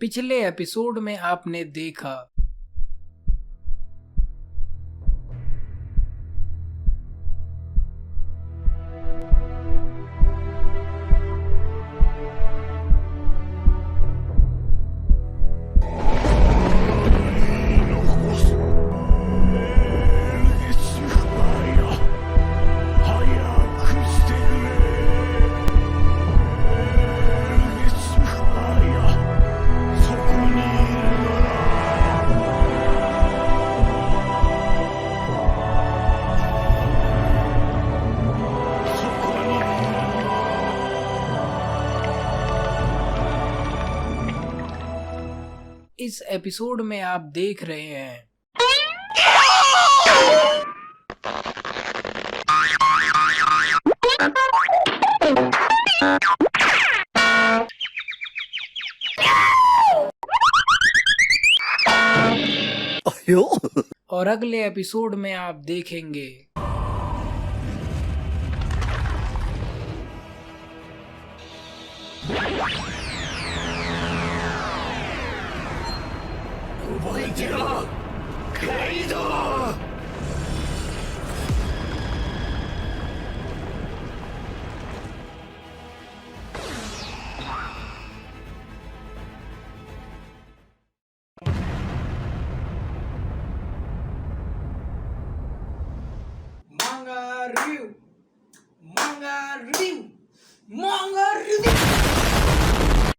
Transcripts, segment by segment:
पिछले एपिसोड में आपने देखा इस एपिसोड में आप देख रहे हैं और अगले एपिसोड में आप देखेंगे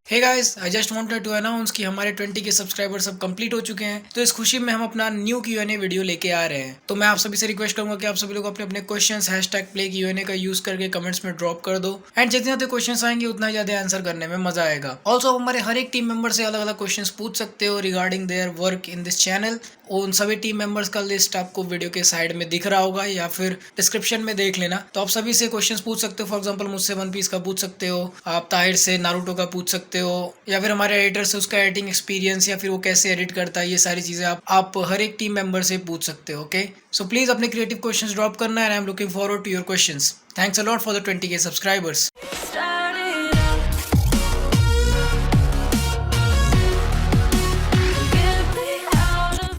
hey guys, I just wanted to announce कि हमारे 20 के सब्सक्राइबर सब कंप्लीट हो चुके हैं। तो इस खुशी में हम अपना न्यू Q&A वीडियो लेके आ रहे हैं। तो मैं आप सभी से रिक्वेस्ट करूंगा कि आप सभी लोग अपने अपने क्वेश्चंस #PlayQA का यूज करके कमेंट्स में ड्रॉप कर दो। एंड जितने ज्यादा क्वेश्चंस आएंगे उतना ज्यादा आंसर करने में मजा आएगा। ऑल्सो हमारे हर एक टीम मेंबर से अलग अलग क्वेश्चंस पूछ सकते हो regarding their work in this channel. उन सभी टीम मेंबर्स का लिस्ट आपको वीडियो के साइड में दिख रहा होगा या फिर डिस्क्रिप्शन में देख लेना। तो आप सभी से क्वेश्चंस पूछ सकते हो। फॉर एग्जांपल मुझसे वन पीस का पूछ सकते हो, आप ताहिर से नारुतो का पूछ सकते हो, या फिर हमारे एडिटर से उसका एडिटिंग एक्सपीरियंस या फिर वो कैसे एडिट करता है, ये सारी चीजें आप हर एक टीम मेंबर से पूछ सकते हो। ओके, सो प्लीज अपने क्रिएटिव क्वेश्चंस ड्रॉप करना and I am looking forward to your questions. Thanks a lot for the 20 K subscribers.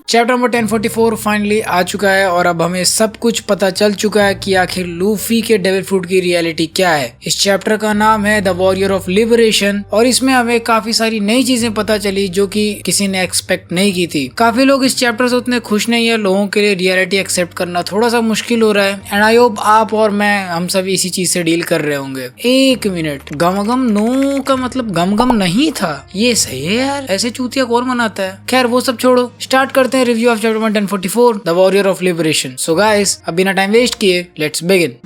Chapter number 1044 finally आ चुका है और अब हमें सब कुछ पता चल चुका है कि आखिर लूफी के डेविल फ्रूट की रियलिटी क्या है। इस चैप्टर का नाम है द वॉरियर ऑफ लिबरेशन और इसमें हमें काफी सारी नई चीजें पता चली जो कि किसी ने एक्सपेक्ट नहीं की थी। काफी लोग इस चैप्टर से उतने खुश नहीं है, लोगों के लिए रियलिटी एक्सेप्ट करना थोड़ा सा मुश्किल हो रहा है। एंड आई होप आप और मैं हम सभी इसी चीज से डील कर रहे होंगे। एक मिनट, गम गम नो का मतलब गम गम नहीं था, ये सही है यार, ऐसे चूतिया कौन मनाता है। खैर वो सब छोड़ो, स्टार्ट करते हैं review of chapter 1044 the warrior of liberation. So guys, अब बिना टाइम वेस्ट किए लेट्स बिगिन।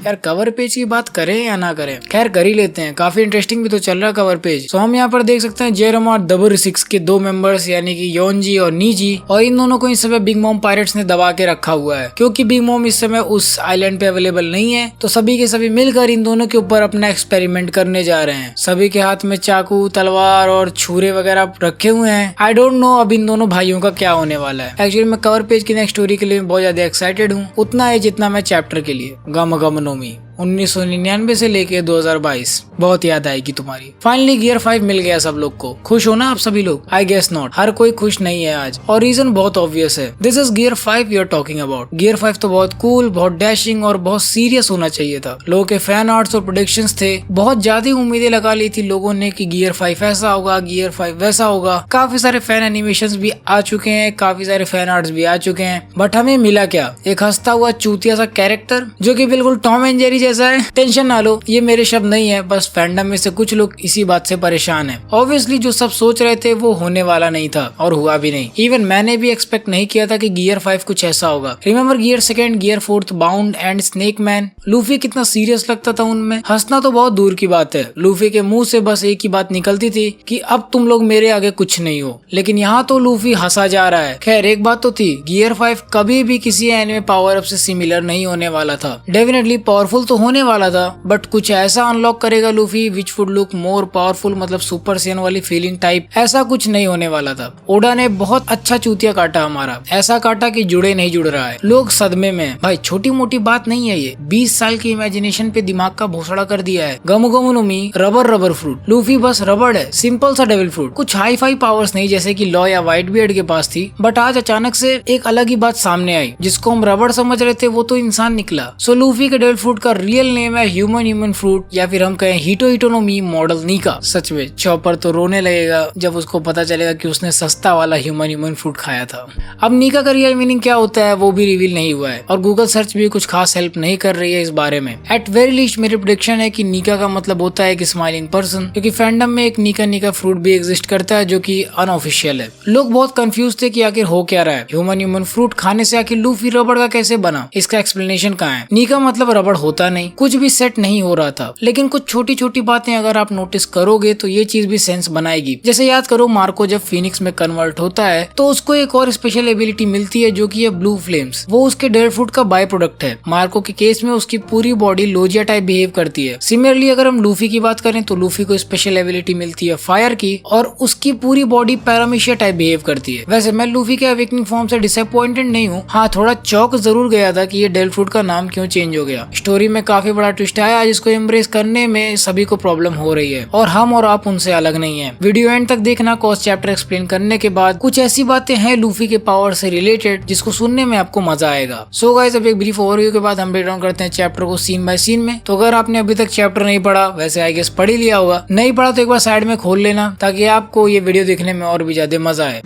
यार कवर पेज की बात करें या ना करें, खैर कर ही लेते हैं, काफी इंटरेस्टिंग भी तो चल रहा है कवर पेज। तो हम यहाँ पर देख सकते हैं जेरम और दबर 6 के 2 मेंबर्स यानी कि योनजी और नीजी, और इन दोनों को इस समय बिग मॉम पायरेट्स ने दबा के रखा हुआ है क्योंकि बिग मॉम इस समय उस आइलैंड पे अवेलेबल नहीं है। तो सभी के सभी मिलकर इन दोनों के ऊपर अपना एक्सपेरिमेंट करने जा रहे हैं। सभी के हाथ में चाकू, तलवार और छुरे वगैरह रखे हुए हैं। आई डोंट नो अब इन दोनों भाइयों का क्या होने वाला है। एक्चुअली मैं कवर पेज की नेक्स्ट स्टोरी के लिए बहुत ज्यादा एक्साइटेड हूँ, उतना है जितना मैं चैप्टर के लिए। गम गम नोमी 1999 से लेके 2022 बहुत याद आएगी तुम्हारी। फाइनली गियर 5 मिल गया सब लोग को। खुश हो ना आप सभी लोग? आई गेस नॉट, हर कोई खुश नहीं है आज और रीजन बहुत ऑब्वियस है। This is gear 5 you are talking about. Gear 5 तो बहुत कूल, बहुत डैशिंग और बहुत सीरियस होना चाहिए था। लोगों के फैन आर्ट्स और प्रोडिक्शंस थे, बहुत ज्यादा उम्मीदें लगा ली थी लोगों ने कि गियर 5 ऐसा होगा, गियर 5 वैसा होगा। काफी सारे फैन एनिमेशंस भी आ चुके हैं, काफी सारे फैन आर्ट्स भी आ चुके हैं, बट हमें मिला क्या? एक हंसता हुआ चूतिया सा कैरेक्टर जो कि बिल्कुल टॉम एंड जेरी जैसा है। टेंशन ना लो, ये मेरे शब्द नहीं है, बस फैंडम में से कुछ लोग इसी बात से परेशान हैं। ऑब्वियसली जो सब सोच रहे थे वो होने वाला नहीं था और हुआ भी नहीं। इवन मैंने भी एक्सपेक्ट नहीं किया था कि गियर 5 कुछ ऐसा होगा। Remember gear 2, gear 4, bound and snake man. Luffy कितना सीरियस लगता था उनमें। हंसना तो बहुत दूर की बात है, लूफी के मुंह से बस एक ही बात निकलती थी कि अब तुम लोग मेरे आगे कुछ नहीं हो। लेकिन यहाँ तो लूफी हंसा जा रहा है। खैर एक बात तो थी, गियर 5 कभी भी किसी एनिमे पावर अप से सिमिलर नहीं होने वाला था। डेफिनेटली पावरफुल तो होने वाला था, बट कुछ ऐसा अनलॉक करेगा Luffy which would look more powerful, मतलब सुपर सेन वाली फीलिंग टाइप, ऐसा कुछ नहीं होने वाला था। ओडा ने बहुत अच्छा चूतिया काटा हमारा, ऐसा काटा कि जुड़े नहीं जुड़ रहा है। लोग सदमे में। भाई छोटी मोटी बात नहीं है ये, 20 साल की इमेजिनेशन पे दिमाग का भोसड़ा कर दिया है। गमु गमु नो मी, रबर रबर फ्रूट, लूफी बस रबड़ है, सिंपल सा डेविल फ्रूट, कुछ हाई फाई पावर्स नहीं जैसे कि लॉ या व्हाइट बियर्ड के पास थी। बट आज अचानक से एक अलग ही बात सामने आई, जिसको हम रबड़ समझ रहे थे वो तो इंसान निकला। सो लूफी के डेविल फ्रूट का रियल नेम है ह्यूमन फ्रूट, या फिर हम कहें हिटो हिटो नो मी मॉडल नीका। सच में चॉपर तो रोने लगेगा जब उसको पता चलेगा कि उसने सस्ता वाला ह्यूमन फ्रूट खाया था। अब नीका का रियल मीनिंग क्या होता है वो भी रिवील नहीं हुआ है, और गूगल सर्च भी कुछ खास हेल्प नहीं कर रही है इस बारे में। एट वेरी लीस्ट मेरी प्रेडिक्शन है कि नीका का मतलब होता है कि स्माइलिंग पर्सन, क्योंकि फैंडम में एक नीका फ्रूट भी एग्जिस्ट करता है जो कि अनऑफिशियल है। लोग बहुत कंफ्यूज थे कि आखिर हो क्या रहा है, ह्यूमन फ्रूट खाने से आखिर लूफी रबड़ का कैसे बना, इसका एक्सप्लेनेशन कहाँ है। नीका मतलब रबड़ होता नहीं, कुछ भी सेट नहीं हो रहा था। लेकिन कुछ छोटी छोटी बातें अगर आप नोटिस करोगे तो ये चीज भी सेंस बनाएगी। जैसे याद करो मार्को जब फिनिक्स में कन्वर्ट होता है तो उसको एक और स्पेशल एबिलिटी मिलती है जो कि है ब्लू फ्लेम्स, वो उसके डेविल फ्रूट का बाय प्रोडक्ट है। मार्को के केस में उसकी पूरी बॉडी लोजिया टाइप बिहेव करती है। सिमिलरली अगर हम लूफी की बात करें तो लूफी को स्पेशल एबिलिटी मिलती है फायर की, और उसकी पूरी बॉडी पैरामीशिया टाइप बिहेव करती है। वैसे मैं लूफी के अवेकनिंग फॉर्म से डिसअपॉइंटेड नहीं हूँ, हाँ थोड़ा चौक जरूर गया था कि ये डेविल फ्रूट का नाम क्यों चेंज हो गया। स्टोरी में काफी बड़ा ट्विस्ट आया जिसको एम्ब्रेस करने में सभी को प्रॉब्लम हो रही है, और हम और आप उनसे अलग नहीं है। वीडियो एंड तक देखना, कॉस्ट चैप्टर एक्सप्लेन करने के बाद कुछ ऐसी बातें हैं लूफी के पावर से रिलेटेड जिसको सुनने में आपको मजा आएगा। सो गाइस अब एक ब्रीफ ओवरव्यू के बाद हम ब्रेक डाउन करते हैं चैप्टर को सीन बाय सीन में। तो अगर आपने अभी तक चैप्टर नहीं पढ़ा, वैसे आई गेस पढ़ ही लिया होगा, नहीं पढ़ा तो एक बार साइड में खोल लेना ताकि आपको ये वीडियो देखने में और भी ज्यादा मजा आए।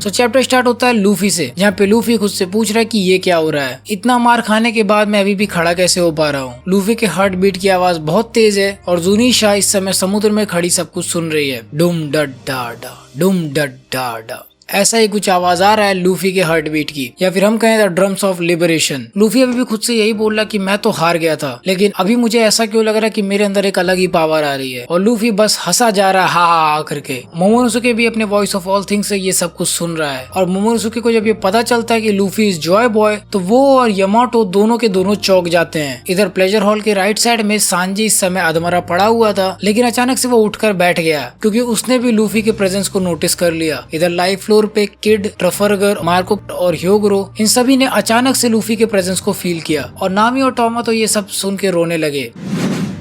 तो चैप्टर स्टार्ट होता है लूफी से, जहाँ पे लूफी खुद से पूछ रहा है कि ये क्या हो रहा है, इतना मार खाने के बाद मैं अभी भी खड़ा कैसे हो पा रहा हूँ। लूफी के हार्ट बीट की आवाज बहुत तेज है और जुनीशा इस समय समुद्र में खड़ी सब कुछ सुन रही है। डुम डड डा डा, डुम डड डा डा, ऐसा ही कुछ आवाज आ रहा है लूफी के हार्ट बीट की, या फिर हम कहें the drums of liberation. Luffy अभी भी खुद से यही बोल रहा कि मैं तो हार गया था, लेकिन अभी मुझे ऐसा क्यों लग रहा है कि मेरे अंदर एक अलग ही पावर आ रही है। और लूफी बस हंसा जा रहा है हा हा करके। मोमोनोसुके भी अपने वॉइस ऑफ ऑल थिंग्स से ये सब कुछ सुन रहा है, और मोमोनोसुके को जब ये पता चलता है कि लूफी इज जॉय बॉय तो वो और यमाटो दोनों के दोनों चौंक जाते हैं। इधर प्लेजर हॉल के राइट साइड में सांजी इस समय अधमरा पड़ा हुआ था, लेकिन अचानक से वो उठकर बैठ गया क्योंकि उसने भी लूफी के प्रेजेंस को नोटिस कर लिया। इधर लाइव फ्लोर पे किड, ट्रफलगर, मार्को और ह्योगरो इन सभी ने अचानक से लूफी के प्रेजेंस को फील किया, और नामी और टॉमा तो ये सब सुन के रोने लगे।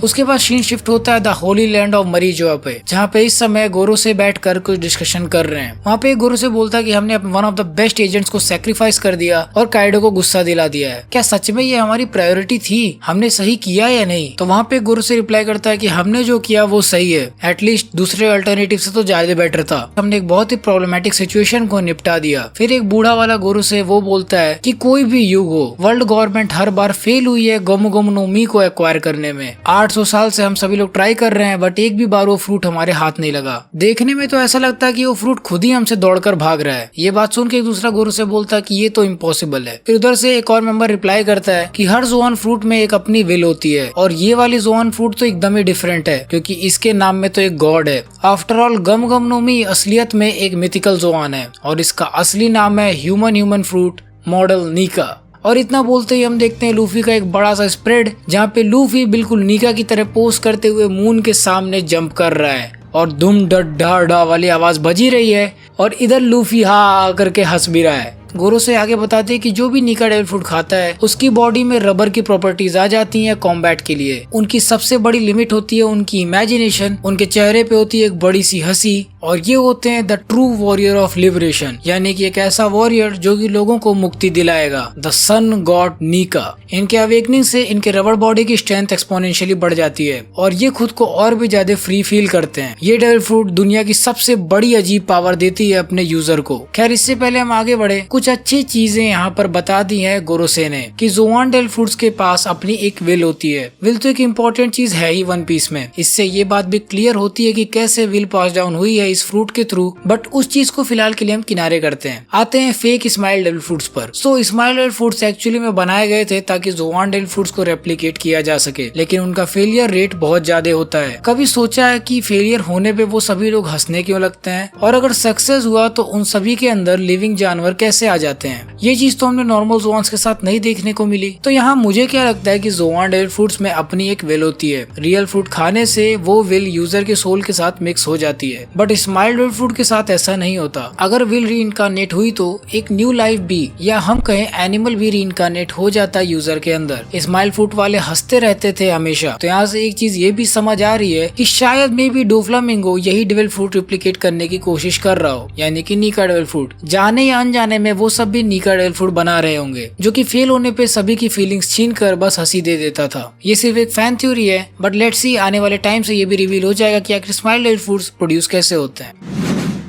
उसके बाद सीन शिफ्ट होता है द होली लैंड ऑफ मरीजोआ पे, जहाँ पे इस समय गोरो से बैठकर कुछ डिस्कशन कर रहे हैं। वहाँ पे गोरो से बोलता है कि हमने one of the best agents को सैक्रिफाइस कर दिया और काइडो को गुस्सा दिला दिया है। क्या सच में ये हमारी प्रायोरिटी थी? हमने सही किया या नहीं? तो वहाँ पे गोरो से रिप्लाई करता है कि हमने जो किया वो सही है, एटलीस्ट दूसरे अल्टरनेटिव से तो ज्यादा बेटर था। हमने एक बहुत ही प्रॉब्लमेटिक सिचुएशन को निपटा दिया। फिर एक बूढ़ा वाला गोरो से वो बोलता है कि कोई भी युग हो, वर्ल्ड गवर्नमेंट हर बार फेल हुई है गोमो गोमो नो मी को एक्वायर करने में। 800 साल से हम सभी लोग ट्राई कर रहे हैं, बट एक भी बार वो फ्रूट हमारे हाथ नहीं लगा। देखने में तो ऐसा लगता है कि वो फ्रूट खुद ही हमसे दौड़कर भाग रहा है। ये बात सुन के एक दूसरा गोरू से बोलता है कि ये तो इम्पॉसिबल है। फिर उधर से एक और मेंबर रिप्लाई करता है कि हर जोआन फ्रूट में एक अपनी विल होती है, और ये वाली जोआन फ्रूट तो एकदम ही डिफरेंट है क्योंकि इसके नाम में तो एक गॉड है। आफ्टर ऑल गम गम नो मी असलियत में एक मिथिकल जोआन है, और इसका असली नाम है ह्यूमन फ्रूट मॉडल नीका। और इतना बोलते ही हम देखते हैं लूफी का एक बड़ा सा स्प्रेड, जहाँ पे लूफी बिल्कुल नीका की तरह पोज करते हुए मून के सामने जंप कर रहा है, और दुम डड डा डा वाली आवाज बजी रही है, और इधर लूफी हा करके हंस भी रहा है। गोरो से आगे बताते हैं कि जो भी नीका डेविल फ्रूट खाता है उसकी बॉडी में रबर की प्रॉपर्टीज आ जाती हैं कॉम्बैट के लिए। उनकी सबसे बड़ी लिमिट होती है उनकी इमेजिनेशन, उनके चेहरे पे होती है एक बड़ी सी हंसी, और ये होते हैं the true warrior of liberation, यानी कि एक ऐसा वॉरियर जो कि लोगों को मुक्ति दिलाएगा, द सन गॉड नीका। इनके अवेकनिंग से इनके रबर बॉडी की स्ट्रेंथ एक्सपोनेंशियली बढ़ जाती है, और ये खुद को और भी ज्यादा फ्री फील करते हैं। ये डेविल फ्रूट दुनिया की सबसे बड़ी अजीब पावर देती है अपने यूजर को। खैर इससे पहले हम आगे बढ़े, कुछ अच्छी चीजें यहाँ पर बता दी है गोरोसे ने कि जोआन डेविल फ्रूट्स के पास अपनी एक विल होती है। विल तो एक इम्पोर्टेंट चीज है ही वन पीस में। इससे ये बात भी क्लियर होती है कि कैसे विल पास डाउन हुई है है इस फ्रूट के थ्रू, बट उस चीज को फिलहाल के लिए हम किनारे करते हैं। आते हैं फेक स्माइल डेविल फ्रूट्स पर। सो स्माइल डेविल फ्रूट्स एक्चुअली में बनाए गए थे ताकि जोआन डेविल फ्रूट्स को रेप्लिकेट किया जा सके, लेकिन उनका फेलियर रेट बहुत ज्यादा होता है। कभी सोचा है कि फेलियर होने पे वो सभी लोग हंसने क्यों लगते हैं, और अगर सक्सेस हुआ तो उन सभी के अंदर लिविंग जानवर कैसे आ जाते हैं। ये चीज तो हमने नॉर्मल जोआन्स के साथ नहीं देखने को मिली। तो यहाँ मुझे क्या लगता है कि जोआन डेविल फ्रूट्स में अपनी एक विल होती है। रियल फ्रूट खाने से वो विल यूजर के सोल के साथ मिक्स हो जाती है, बट स्माइल डेविल फ्रूट के साथ ऐसा नहीं होता। अगर विल रीइंकार्नेट हुई तो एक न्यू लाइफ भी, या हम कहें एनिमल भी रीइंकार्नेट हो जाता है यूजर के अंदर। स्माइल फ्रूट वाले हंसते रहते थे हमेशा। तो यहाँ से एक चीज ये भी समझ आ रही है कि शायद मे बी डोफ्लामिंगो यही डेविल फ्रूट रिप्लिकेट करने की कोशिश कर रहा हो, यानी कि नीका डेविल फ्रूट। जाने या अनजाने में वो सब भी नीका डेविल फ्रूट बना रहे होंगे, जो कि फेल होने पे सभी की फीलिंग्स छीन कर बस हंसी दे देता था। ये सिर्फ एक फैन थ्योरी है, बट लेट्स सी आने वाले टाइम से ये भी रिवील हो जाएगा कि आखिर स्माइल डेविल फ्रूट्स प्रोड्यूस कैसे होते हैं।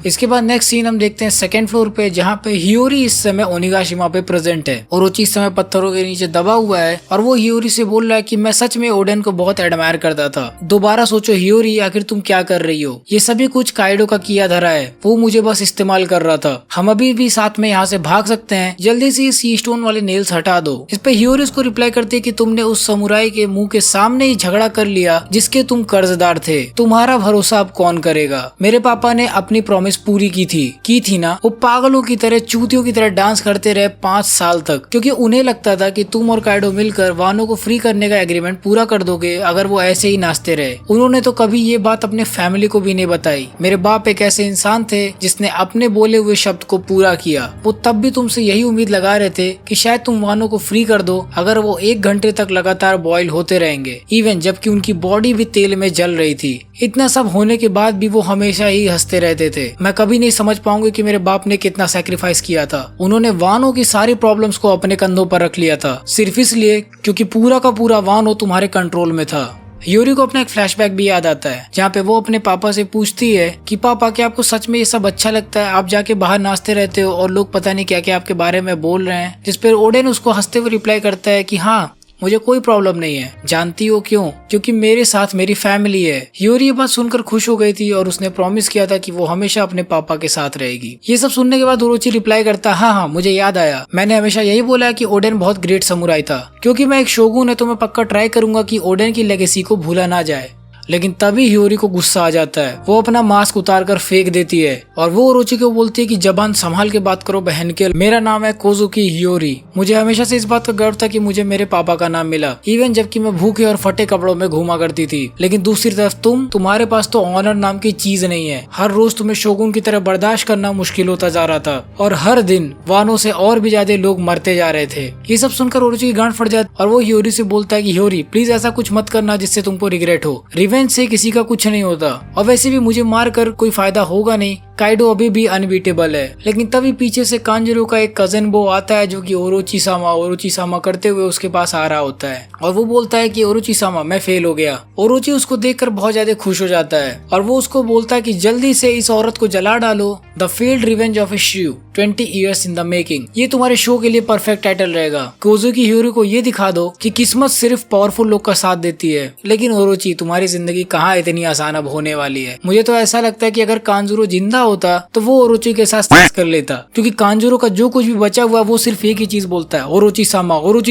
इसके बाद नेक्स्ट सीन हम देखते हैं सेकंड फ्लोर पे, जहाँ पे हियोरी इस समय ओनिगाशिमा पे प्रेजेंट है। ओरोची इस समय पत्थरों के नीचे दबा हुआ है और वो हियोरी से बोल रहा है कि मैं सच में ओडेन को बहुत एडमायर करता था। दोबारा सोचो हियोरी, आखिर तुम क्या कर रही हो? ये सभी कुछ काइडो का किया धरा है, वो मुझे बस इस्तेमाल कर रहा था। हम अभी भी साथ में यहाँ से भाग सकते हैं, जल्दी से सी स्टोन वाले नेल्स हटा दो। इस पे हियोरी उसको रिप्लाई करती है कि तुमने उस समुराई के मुंह के सामने ही झगड़ा कर लिया जिसके तुम कर्जदार थे। तुम्हारा भरोसा अब कौन करेगा? मेरे पापा ने अपनी प्रॉमिस पूरी की थी ना। वो पागलों की तरह, चूतियों की तरह डांस करते रहे 5 साल तक, क्योंकि उन्हें लगता था कि तुम और काइडो मिलकर वानो को फ्री करने का एग्रीमेंट पूरा कर दोगे अगर वो ऐसे ही नाचते रहे। उन्होंने तो कभी ये बात अपने फैमिली को भी नहीं बताई। मेरे बाप एक ऐसे इंसान थे जिसने अपने बोले हुए शब्द को पूरा किया। वो तब भी तुमसे यही उम्मीद लगा रहे थे कि शायद तुम वानो को फ्री कर दो अगर वो 1 घंटे तक लगातार बॉयल होते रहेंगे, इवन जबकि उनकी बॉडी भी तेल में जल रही थी। इतना सब होने के बाद भी वो हमेशा ही हंसते रहते थे। मैं कभी नहीं समझ पाऊंगी कि मेरे बाप ने कितना सैक्रिफाइस किया था। उन्होंने वानो की सारी प्रॉब्लम्स को अपने कंधों पर रख लिया था, सिर्फ इसलिए क्योंकि पूरा का पूरा वानो तुम्हारे कंट्रोल में था। हियोरी को अपना एक फ्लैशबैक भी याद आता है, जहाँ पे वो अपने पापा से पूछती है कि पापा, क्या आपको सच में ये सब अच्छा लगता है? आप जाके बाहर नाचते रहते हो और लोग पता नहीं क्या क्या आपके बारे में बोल रहे हैं। जिस पर ओडेन उसको हंसते हुए रिप्लाई करता है कि हाँ, मुझे कोई प्रॉब्लम नहीं है। जानती हो क्यों? क्योंकि मेरे साथ मेरी फैमिली है। हियोरी ये बात सुनकर खुश हो गई थी और उसने प्रॉमिस किया था कि वो हमेशा अपने पापा के साथ रहेगी। ये सब सुनने के बाद ओरोची रिप्लाई करता, हाँ, मुझे याद आया। मैंने हमेशा यही बोला है कि ओडेन बहुत ग्रेट समुराई था। क्योंकि मैं एक शोगुन है तो मैं पक्का ट्राई करूंगा कि ओडेन की लेगेसी को भूला ना जाए। लेकिन तभी हियोरी को गुस्सा आ जाता है। वो अपना मास्क उतार कर फेंक देती है और वो ओरोची को बोलती है कि जबान संभाल के बात करो बहन के, मेरा नाम है कोजुकी हियोरी। मुझे हमेशा से इस बात का गर्व था कि मुझे मेरे पापा का नाम मिला, इवन जबकि मैं भूखे और फटे कपड़ों में घूमा करती थी। लेकिन दूसरी तरफ तुम्हारे पास तो ऑनर नाम की चीज नहीं है। हर रोज तुम्हें शोगुन की तरह बर्दाश्त करना मुश्किल होता जा रहा था और हर दिन वानो से और भी ज्यादा लोग मरते जा रहे थे। ये सब सुनकर ओरोची की गांठ फट जाती और वो हियोरी से बोलता है कि हियोरी, प्लीज ऐसा कुछ मत करना जिससे तुमको रिग्रेट हो। रिवेंज से किसी का कुछ नहीं होता और वैसे भी मुझे मार कर कोई फायदा होगा नहीं। काइडो अभी भी अनबीटेबल है। लेकिन तभी पीछे से कांजरो का एक कजन बो आता है जो कि ओरोची सामा करते हुए उसके पास आ रहा होता है और वो बोलता है कि ओरोची सामा, मैं फेल हो गया। ओरोची उसको देखकर बहुत ज्यादा खुश हो जाता है और वो उसको बोलता है कि जल्दी से इस औरत को जला डालो। The failed revenge of A श्यू, 20 years in the making। ये तुम्हारे शो के लिए परफेक्ट टाइटल रहेगा। कोजुकी हियोरी को ये दिखा दो कि किस्मत सिर्फ पावरफुल लोग का साथ देती है। लेकिन ओरोची, तुम्हारी जिंदगी कहाँ इतनी आसान अब होने वाली है। मुझे तो ऐसा लगता है कि अगर कांजुरो जिंदा होता तो वो ओरोची के साथ सेक्स कर लेता, क्योंकि कांजुरो का जो कुछ भी बचा हुआ वो सिर्फ एक ही चीज बोलता है, ओरोची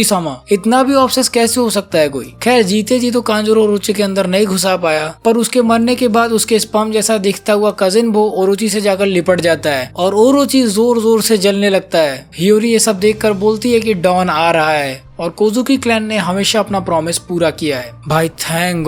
सामा। इतना भी ऑब्सेस कैसे हो सकता है कोई? खैर, जीते जी तो कांजुरो ओरोची के अंदर नहीं घुसा पाया, पर उसके मरने के बाद उसके स्पर्म जैसा दिखता हुआ कजिन बो ओरोची से जाकर लिपट जाता है और ओरोची जोर जोर से जलने लगता है। हियोरी ये सब देखकर बोलती है कि डॉन आ रहा है और कोजुकी क्लैन ने हमेशा अपना प्रॉमिस पूरा किया है। भाई थैंक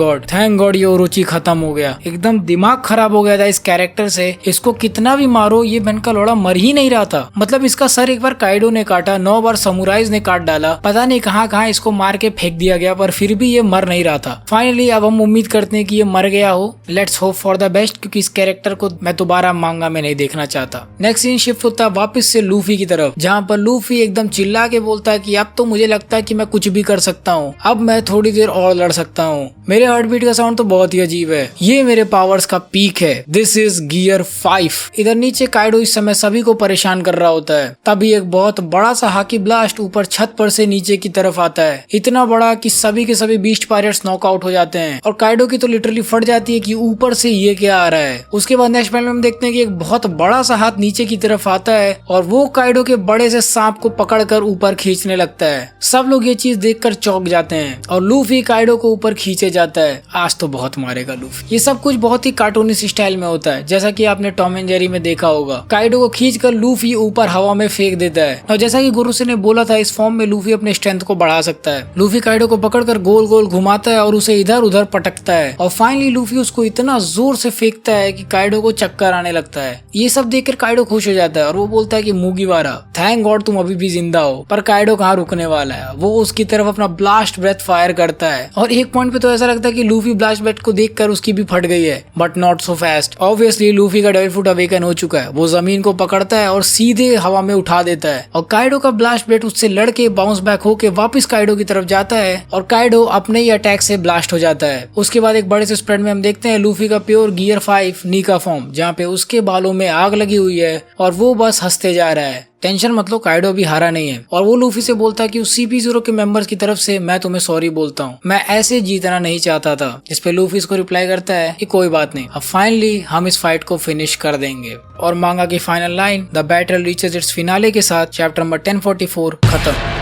गॉड ये ओरोची खत्म हो गया। एकदम दिमाग खराब हो गया था इस कैरेक्टर से। इसको कितना भी मारो ये बन का लोड़ा मर ही नहीं रहा था। मतलब इसका सर एक बार काइडो ने काटा, 9 बार समुराइज ने काट डाला, पता नहीं कहाँ इसको मार के फेंक दिया गया, पर फिर भी ये मर नहीं रहा था। फाइनली अब हम उम्मीद करते हैं कि ये मर गया हो। Let's hope for the best, क्योंकि इस कैरेक्टर को मैं दोबारा मांगा में नहीं देखना चाहता। नेक्स्ट सीन शिफ्ट होता है वापस से लूफी की तरफ, जहाँ पर लूफी एकदम चिल्ला के बोलता है कि अब तो मुझे लगता है कि मैं कुछ भी कर सकता हूँ, अब मैं थोड़ी देर और लड़ सकता हूँ। मेरे हार्ट बीट का साउंड तो बहुत ही अजीब है, ये मेरे पावर्स का पीक है। This is gear 5। इधर नीचे काइडो इस समय सभी को परेशान कर रहा होता है, तभी एक बहुत बड़ा सा हाकी ब्लास्ट ऊपर छत पर से नीचे की तरफ आता है, इतना बड़ा कि सभी के सभी बीस्ट पायरेट्स नॉकआउट हो जाते हैं और काइडो की तो लिटरली फट जाती है कि ऊपर से ये क्या आ रहा है। उसके बाद नेक्स्ट पैनल में हम देखते हैं कि एक बहुत बड़ा सा हाथ नीचे की तरफ आता है और वो काइडो के बड़े से सांप को पकड़कर ऊपर खींचने लगता है। सब लोग ये चीज देखकर चौंक जाते हैं और लूफी काइडो को ऊपर खींचे जाता है। आज तो बहुत मारेगा लूफी। ये सब कुछ बहुत ही कार्टूनिस्ट स्टाइल में होता है, जैसा कि आपने टॉम एंड जेरी में देखा होगा। काइडो को खींचकर लूफी ऊपर हवा में फेंक देता है और जैसा कि गुरुसे ने बोला था, इस फॉर्म में लूफी अपने स्ट्रेंथ को बढ़ा सकता है। लूफी काइडो को पकड़कर गोल गोल घुमाता है और उसे इधर उधर पटकता है और फाइनली लूफी उसको इतना जोर से फेंकता है कि काइडो को चक्कर आने लगता है। ये सब देखकर काइडो खुश हो जाता है और वो बोलता है कि मुगिवारा, थैंक गॉड तुम अभी भी जिंदा हो। पर काइडो कहाँ रुकने वाला है, वो उसकी तरफ अपना ब्लास्ट ब्रेथ फायर करता है और एक पॉइंट पे तो ऐसा लगता है कि लूफी ब्लास्ट ब्रेथ को देखकर उसकी भी फट गई है, but not so fast. Obviously Luffy का डेविल फ्रूट अवेकन हो चुका है। वो जमीन को पकड़ता है और सीधे हवा में उठा देता है और काइडो का ब्लास्ट ब्रेथ उससे लड़के बाउंस बैक होके वापस काइडो की तरफ जाता है और काइडो अपने ही अटैक से ब्लास्ट हो जाता है। उसके बाद एक बड़े से स्प्रेड में हम देखते हैं लूफी का प्योर गियर 5 नीका फॉर्म, जहाँ पे उसके बालों में आग लगी हुई है और वो बस हंसते जा रहा है। टेंशन मत लो, काइडो भी हारा नहीं है और वो लूफी से बोलता है कि उस CP0 के मेंबर्स की तरफ से मैं तुम्हें सॉरी बोलता हूँ, मैं ऐसे जीतना नहीं चाहता था। इस पे लूफी इसको रिप्लाई करता है कि कोई बात नहीं, अब फाइनली हम इस फाइट को फिनिश कर देंगे। और मांगा की final line, the battle reaches it's finale के साथ चैप्टर नंबर 1044 खत्म।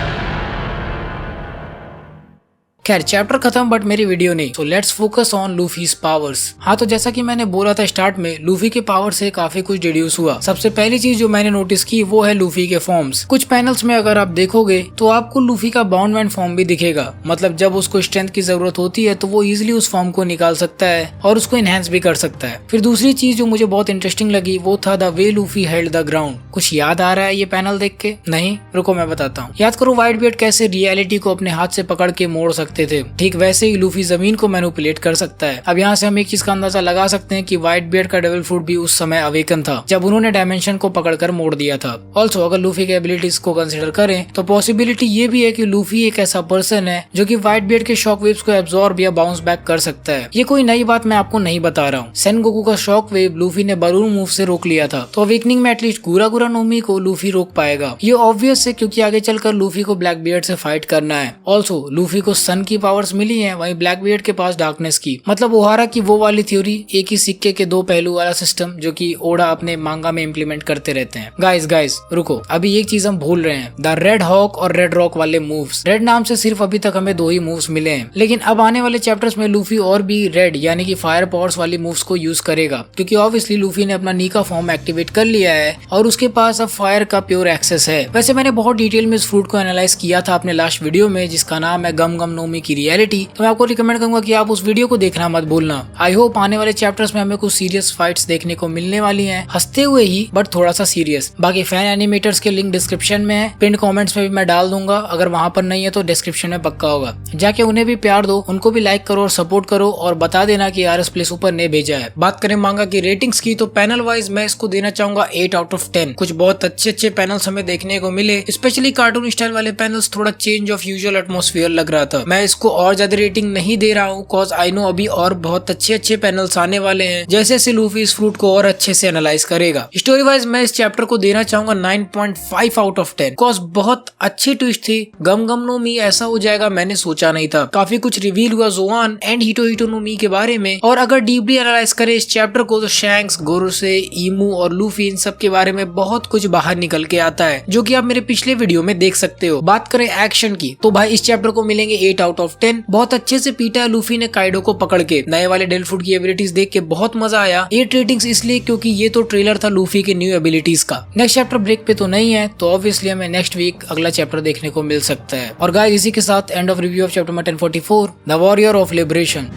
खैर चैप्टर खत्म, बट मेरी वीडियो नहीं। So let's focus on लूफीज powers. हाँ, तो जैसा कि मैंने बोला था स्टार्ट में, लूफी के पावर से काफी कुछ डिड्यूस हुआ। सबसे पहली चीज जो मैंने नोटिस की वो है लूफी के फॉर्म्स। कुछ पैनल्स में अगर आप देखोगे तो आपको लूफी का बाउंडमैन फॉर्म भी दिखेगा, मतलब जब उसको स्ट्रेंथ की जरूरत होती है तो वो इजिली उस फॉर्म को निकाल सकता है और उसको इनहेंस भी कर सकता है। फिर दूसरी चीज जो मुझे बहुत इंटरेस्टिंग लगी वो था the way Luffy held the ground. कुछ याद आ रहा है ये पैनल देख के? नहीं, रुको मैं बताता हूँ। याद करो व्हाइट बियर्ड कैसे रियलिटी को अपने हाथ से पकड़ के मोड़ सकते थे, ठीक वैसे ही लूफी जमीन को मैनिपुलेट कर सकता है। अब यहाँ से हम एक चीज का अंदाजा लगा सकते हैं कि व्हाइट बियर्ड का डेविल फ्रूट भी उस समय अवेकन था जब उन्होंने डायमेंशन को पकड़कर मोड़ दिया था। ऑल्सो अगर लूफी के एबिलिटीज को कंसिडर करें तो पॉसिबिलिटी ये भी है कि लूफी एक ऐसा पर्सन है जो कि व्हाइट बियर्ड के शॉक वेव्स को एब्जॉर्ब या बाउंस बैक कर सकता है। ये कोई नई बात मैं आपको नहीं बता रहा हूँ। सेनगोकू का शॉक वेव लूफी ने बलून मूव से रोक लिया था, तो अवेकनिंग में एटलीस्ट गुरागुरा नोमी को लूफी रोक पाएगा। ये ऑब्वियस है क्योंकि आगे चलकर लूफी को ब्लैक बियर्ड से फाइट करना है। ऑल्सो लूफी को सन की पावर्स मिली है, वहीं ब्लैक बियर्ड के पास डार्कनेस की। मतलब ओहारा की वो वाली थ्योरी, एक ही सिक्के के दो पहलू वाला सिस्टम जो कि ओडा अपने मांगा में इम्प्लीमेंट करते रहते हैं। गाइस रुको, अभी एक चीज हम भूल रहे हैं, द रेड हॉक और रेड रॉक वाले मूव्स। रेड नाम से सिर्फ अभी तक हमें 2 ही मूव्स मिले हैं, लेकिन अब आने वाले चैप्टर्स में लूफी और भी रेड यानी कि फायर पावर्स वाली मूव्स को यूज करेगा, क्योंकि ऑब्वियसली लूफी ने अपना नीका फॉर्म एक्टिवेट कर लिया है और उसके पास अब फायर का प्योर एक्सेस है। वैसे मैंने बहुत डिटेल में इस फ्रूट को एनालाइज किया था अपने लास्ट वीडियो में, जिसका नाम है गम गम नोमी की रियलिटी। तो मैं आपको रिकमेंड करूंगा कि आप उस वीडियो को देखना मत भूलना। आई होप आने वाले चैप्टर्स में हमें कुछ सीरियस फाइट्स देखने को मिलने वाली हैं, हंसते हुए ही बट थोड़ा सा सीरियस। बाकी फैन एनिमेटर्स के लिंक डिस्क्रिप्शन में है, पिन कमेंट्स में भी मैं डाल दूंगा, अगर वहां पर नहीं है तो डिस्क्रिप्शन में पक्का होगा। जाके उन्हें भी प्यार दो, उनको भी लाइक करो और सपोर्ट करो और बता देना कि RS प्ले सुपर ने भेजा है। बात करें मांगा की रेटिंग्स की तो पैनल वाइज मैं इसको देना चाहूंगा 8 आउट ऑफ 10। कुछ बहुत अच्छे पैनल्स हमें देखने को मिले, स्पेशली कार्टून स्टाइल वाले पैनल्स, थोड़ा चेंज ऑफ यूजुअल एटमॉस्फेयर लग रहा था। मैं इसको और ज्यादा रेटिंग नहीं दे रहा हूँ, कॉज आई नो अभी और बहुत अच्छे पैनल्स आने वाले हैं, जैसे से लूफी इस फ्रूट को और अच्छे से एनालाइज करेगा। स्टोरी वाइज मैं इस चैप्टर को देना चाहूंगा 9.5 आउट ऑफ 10, कॉज बहुत अच्छी ट्विस्ट थी। गम गम नो मी ऐसा हो जाएगा मैंने सोचा नहीं था। काफी कुछ रिवील हुआ ज़ोआन एंड हिटो हिटो नो मी के बारे में, और अगर डीपली एनालाइज करें इस चैप्टर को तो शैंक्स, गोरोसे, ईमू और लूफी इन सब के बारे में बहुत कुछ बाहर निकल के आता है, जो कि आप मेरे पिछले वीडियो में देख सकते हो। बात करें एक्शन की तो भाई इस चैप्टर को मिलेंगे 8 आउट ऑफ 10। बहुत अच्छे से पीटा है लूफी ने काइडो को पकड़ के। नए वाले डेविल फ्रूट की एबिलिटीज देख के बहुत मजा आया। 8 रेटिंग्स इसलिए क्योंकि ये तो ट्रेलर था लूफी के न्यू एबिलिटीज का। नेक्स्ट चैप्टर ब्रेक पे तो नहीं है, तो ऑब्वियसली हमें नेक्स्ट वीक अगला चैप्टर देखने को मिल सकता है। और गाइस इसी के साथ end of review of chapter 1044 the warrior of liberation.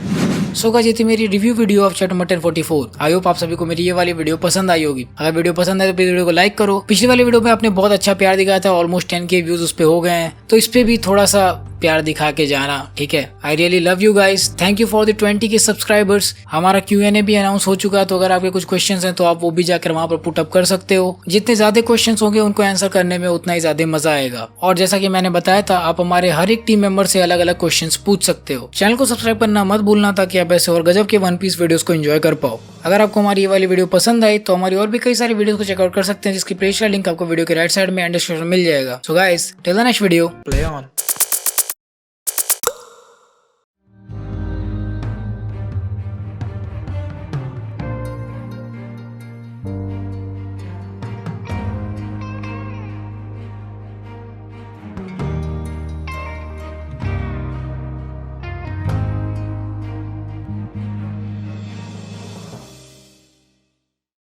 So guys ये थी मेरी review video of chapter 1044। I hope आप सभी को मेरी ये वाली वीडियो पसंद आई होगी। अगर वीडियो पसंद है तो प्लीज वीडियो को लाइक करो। पिछली वाली वीडियो में आपने बहुत अच्छा प्यार दिखाया था, ऑलमोस्ट 10K व्यूज उस पे हो गए हैं, तो इस पे भी थोड़ा सा प्यार दिखा के जाना, ठीक है। I really love you guys, thank you for the 20 K subscribers. हमारा Q&A भी अनाउंस हो चुका है, तो अगर आपके कुछ क्वेश्चंस हैं तो आप वो भी जाकर वहाँ पर पुट अप कर सकते हो। जितने ज्यादा क्वेश्चंस होंगे उनको आंसर करने में उतना ही ज्यादा मजा आएगा। और जैसा कि मैंने बताया था, आप हमारे हर एक टीम मेंबर से अलग अलग क्वेश्चंस पूछ सकते हो। चैनल को सब्सक्राइब करना मत भूलना, ताकि आप ऐसे और गजब के वन पीस वीडियोस को एंजॉय कर पाओ। अगर आपको हमारी ये वाली वीडियो पसंद आई तो हमारी और भी कई सारी वीडियोस को चेकआउट कर सकते हैं, जिसकी प्लेलिस्ट का लिंक आपको वीडियो के राइट साइड में एंड डिस्क्रिप्शन में मिल जाएगा। So guys, till the next video, play on.